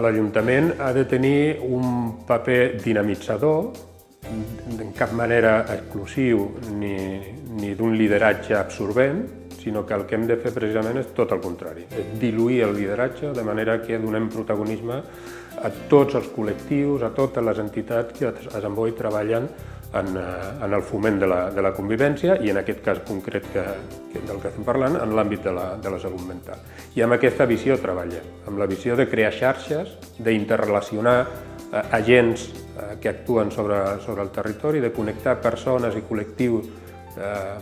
L'Ajuntament ha de tenir un paper dinamitzador, en cap manera exclusiu ni d'un lideratge absorbent, sinó que el que hem de fer precisament és tot el contrari, és diluir el lideratge de manera que donem protagonisme a tots els col·lectius, a totes les entitats que es avui treballen en el foment de la convivència i en aquest cas concret del que estem parlant, en l'àmbit de la salut mental. I amb aquesta visió treballem, amb la visió de crear xarxes, d'interrelacionar agents que actuen sobre el territori, de connectar persones i col·lectius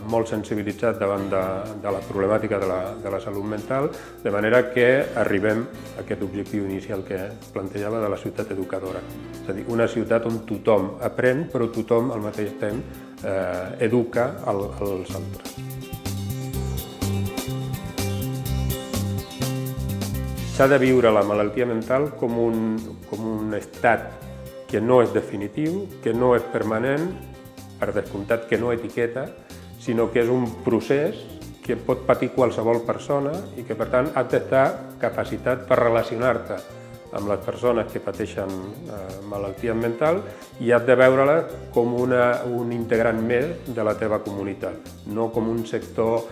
molt sensibilitzats davant de la problemàtica de la salut mental, de manera que arribem a aquest objectiu inicial que plantejava de la ciutat educadora. És a dir, una ciutat on tothom aprèn, però tothom al mateix temps educa els altres. S'ha de viure la malaltia mental com un estat que no és definitiu, que no és permanent, per descomptat que no etiqueta, sinó que és un procés que pot patir qualsevol persona i que, per tant, has d'estar capacitat per relacionar-te amb les persones que pateixen malalties mentals i has de veure-la com un integrant més de la teva comunitat, no com un sector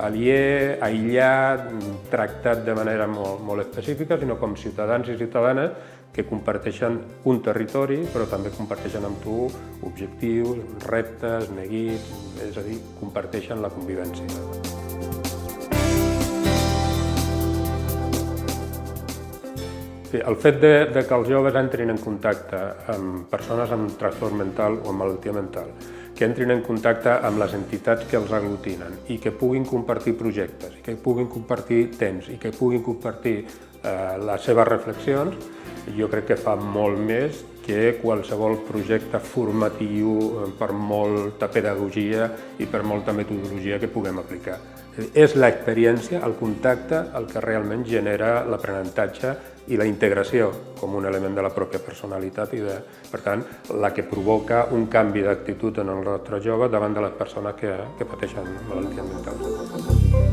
aliè, aïllat, tractat de manera molt específica, sinó com ciutadans i ciutadanes que comparteixen un territori, però també comparteixen amb tu objectius, reptes, neguits, és a dir, comparteixen la convivència. El fet que els joves entrin en contacte amb persones amb trastorn mental o amb malaltia mental, que entrin en contacte amb les entitats que els aglutinen i que puguin compartir projectes, i que puguin compartir temps i que puguin compartir les seves reflexions, jo crec que fa molt més que qualsevol projecte formatiu per molta pedagogia i per molta metodologia que puguem aplicar. És l'experiència, el contacte, el que realment genera l'aprenentatge i la integració com un element de la pròpia personalitat i, per tant, la que provoca un canvi d'actitud en el nostre jove davant de les persones que pateixen malalties mentals.